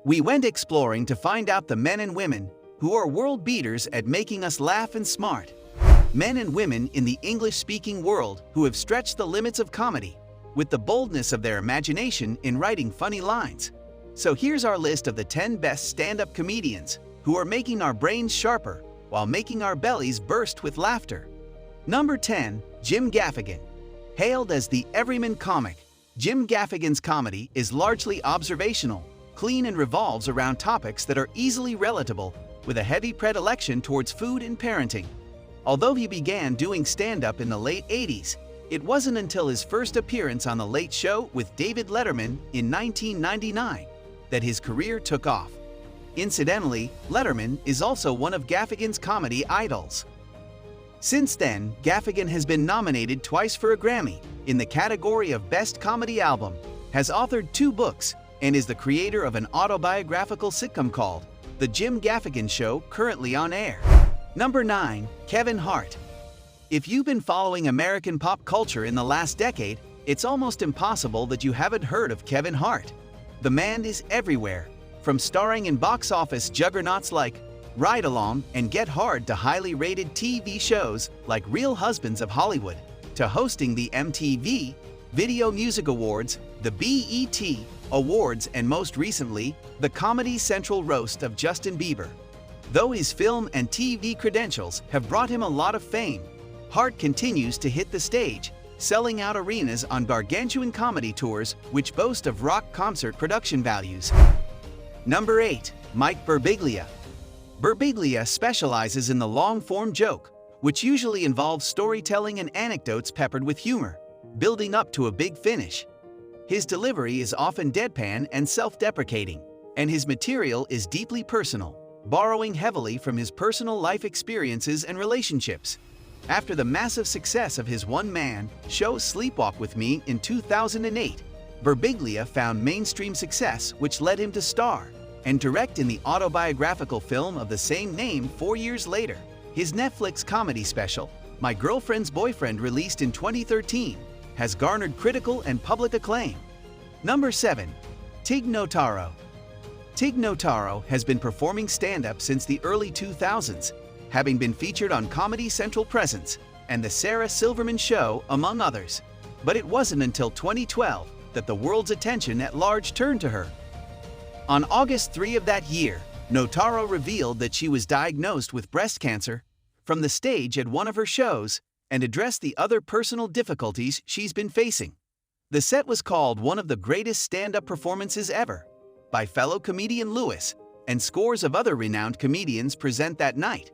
We went exploring to find out the men and women who are world beaters at making us laugh and smart. Men and women in the English-speaking world who have stretched the limits of comedy with the boldness of their imagination in writing funny lines. So here's our list of the 10 best stand-up comedians who are making our brains sharper while making our bellies burst with laughter. Number 10. Jim Gaffigan. Hailed as the everyman comic, Jim Gaffigan's comedy is largely observational, clean, and revolves around topics that are easily relatable, with a heavy predilection towards food and parenting. Although he began doing stand-up in the late 80s, it wasn't until his first appearance on The Late Show with David Letterman in 1999 that his career took off. Incidentally, Letterman is also one of Gaffigan's comedy idols. Since then, Gaffigan has been nominated twice for a Grammy in the category of Best Comedy Album, has authored 2 books, and is the creator of an autobiographical sitcom called The Jim Gaffigan Show, currently on air. Number 9. Kevin Hart. If you've been following American pop culture in the last decade, it's almost impossible that you haven't heard of Kevin Hart. The man is everywhere, from starring in box office juggernauts like Ride Along and Get Hard to highly rated TV shows like Real Husbands of Hollywood, to hosting the MTV Video Music Awards, the BET Awards, and most recently, the Comedy Central roast of Justin Bieber. Though his film and TV credentials have brought him a lot of fame, Hart continues to hit the stage, selling out arenas on gargantuan comedy tours which boast of rock concert production values. Number 8. Mike Birbiglia. Birbiglia specializes in the long-form joke, which usually involves storytelling and anecdotes peppered with humor, building up to a big finish. His delivery is often deadpan and self-deprecating, and his material is deeply personal, borrowing heavily from his personal life experiences and relationships. After the massive success of his one-man show Sleepwalk With Me in 2008, Birbiglia found mainstream success, which led him to star and direct in the autobiographical film of the same name 4 years later. His Netflix comedy special, My Girlfriend's Boyfriend, released in 2013, has garnered critical and public acclaim. Number 7. Tig Notaro. Tig Notaro has been performing stand-up since the early 2000s, having been featured on Comedy Central Presents and The Sarah Silverman Show, among others. But it wasn't until 2012 that the world's attention at large turned to her. On August 3 of that year, Notaro revealed that she was diagnosed with breast cancer from the stage at one of her shows and addressed the other personal difficulties she's been facing. The set was called one of the greatest stand-up performances ever by fellow comedian Lewis, and scores of other renowned comedians present that night.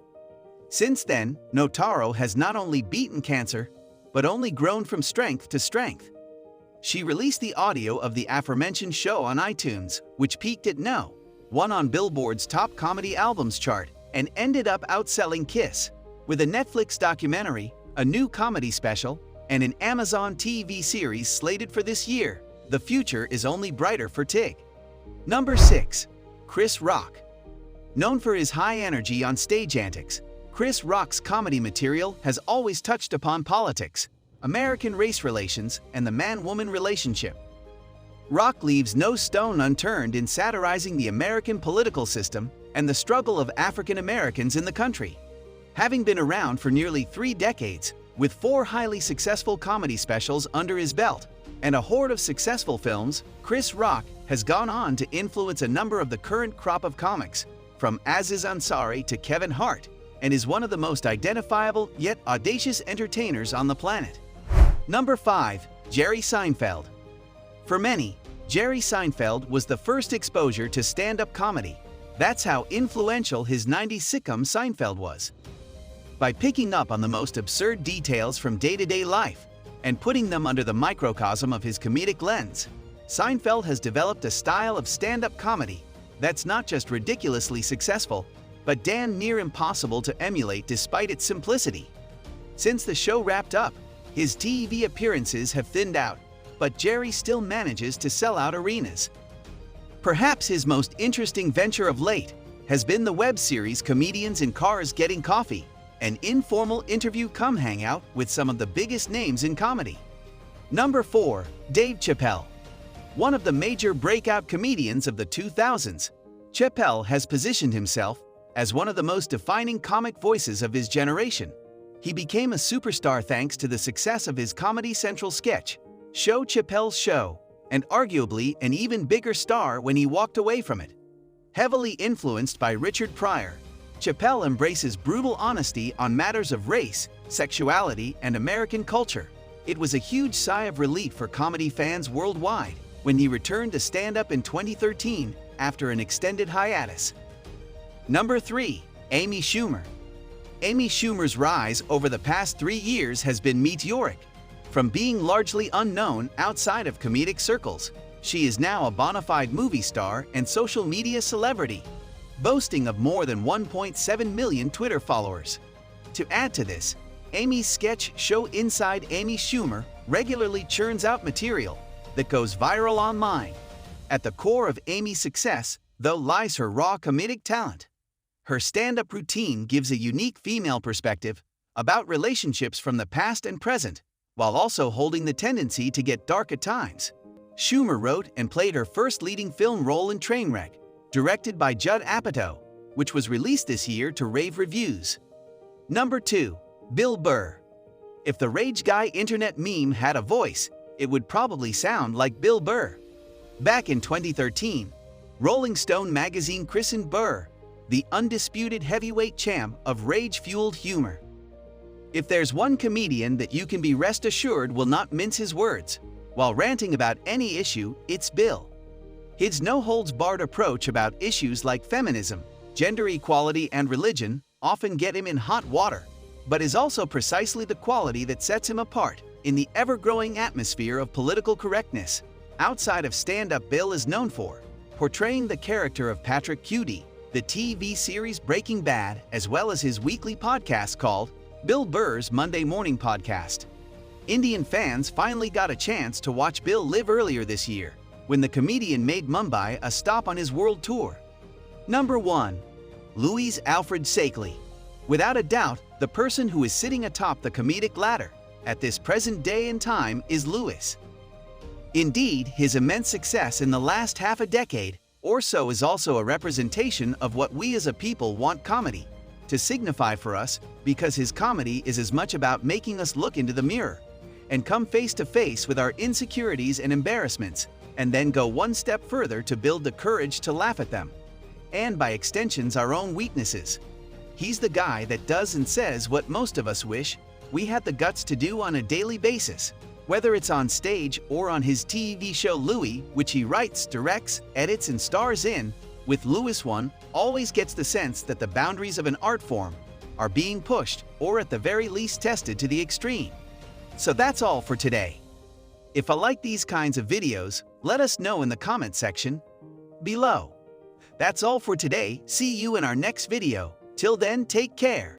Since then, Notaro has not only beaten cancer, but only grown from strength to strength. She released the audio of the aforementioned show on iTunes, which peaked at No. 1 on Billboard's Top Comedy Albums chart, and ended up outselling Kiss. With a Netflix documentary, a new comedy special, and an Amazon TV series slated for this year, the future is only brighter for Tig. Number 6. Chris Rock. Known for his high energy on stage antics, Chris Rock's comedy material has always touched upon politics, American race relations, and the man-woman relationship. Rock leaves no stone unturned in satirizing the American political system and the struggle of African Americans in the country. Having been around for nearly 3 decades, with 4 highly successful comedy specials under his belt and a horde of successful films, Chris Rock has gone on to influence a number of the current crop of comics, from Aziz Ansari to Kevin Hart, and is one of the most identifiable yet audacious entertainers on the planet. Number 5. Jerry Seinfeld. For many, Jerry Seinfeld was the first exposure to stand-up comedy. That's how influential his 90s sitcom Seinfeld was. By picking up on the most absurd details from day-to-day life and putting them under the microcosm of his comedic lens, Seinfeld has developed a style of stand-up comedy that's not just ridiculously successful, but damn near impossible to emulate despite its simplicity. Since the show wrapped up, his TV appearances have thinned out, but Jerry still manages to sell out arenas. Perhaps his most interesting venture of late has been the web series Comedians in Cars Getting Coffee, an informal interview cum hangout with some of the biggest names in comedy. Number 4. Dave Chappelle. One of the major breakout comedians of the 2000s, Chappelle has positioned himself as one of the most defining comic voices of his generation. He became a superstar thanks to the success of his Comedy Central sketch show Chappelle's Show, and arguably an even bigger star when he walked away from it. Heavily influenced by Richard Pryor, Chappelle embraces brutal honesty on matters of race, sexuality, and American culture. It was a huge sigh of relief for comedy fans worldwide when he returned to stand-up in 2013 after an extended hiatus. Number 3. Amy Schumer. Amy Schumer's rise over the past 3 years has been meteoric. From being largely unknown outside of comedic circles, she is now a bona fide movie star and social media celebrity, boasting of more than 1.7 million Twitter followers. To add to this, Amy's sketch show Inside Amy Schumer regularly churns out material that goes viral online. At the core of Amy's success, though, lies her raw comedic talent. Her stand-up routine gives a unique female perspective about relationships from the past and present, while also holding the tendency to get dark at times. Schumer wrote and played her first leading film role in Trainwreck, directed by Judd Apatow, which was released this year to rave reviews. Number 2. Bill Burr. If the Rage Guy internet meme had a voice, it would probably sound like Bill Burr. Back in 2013, Rolling Stone magazine christened Burr the undisputed heavyweight champ of rage-fueled humor. If there's one comedian that you can be rest assured will not mince his words while ranting about any issue, it's Bill. His no-holds-barred approach about issues like feminism, gender equality, and religion often get him in hot water, but is also precisely the quality that sets him apart in the ever-growing atmosphere of political correctness. Outside of stand-up, Bill is known for portraying the character of Patrick Cuddy, the TV series Breaking Bad, as well as his weekly podcast called Bill Burr's Monday Morning Podcast. Indian fans finally got a chance to watch Bill live earlier this year, when the comedian made Mumbai a stop on his world tour. Number 1. Louis Alfred Sakely. Without a doubt, the person who is sitting atop the comedic ladder at this present day and time is Louis. Indeed, his immense success in the last half a decade or so is also a representation of what we as a people want comedy to signify for us, because his comedy is as much about making us look into the mirror and come face to face with our insecurities and embarrassments, and then go one step further to build the courage to laugh at them, and by extensions our own weaknesses. He's the guy that does and says what most of us wish we had the guts to do on a daily basis, whether it's on stage or on his TV show Louis, which he writes, directs, edits, and stars in. With Louis, one always gets the sense that the boundaries of an art form are being pushed, or at the very least tested to the extreme. So that's all for today. If you like these kinds of videos, let us know in the comment section below. That's all for today. See you in our next video. Till then, take care.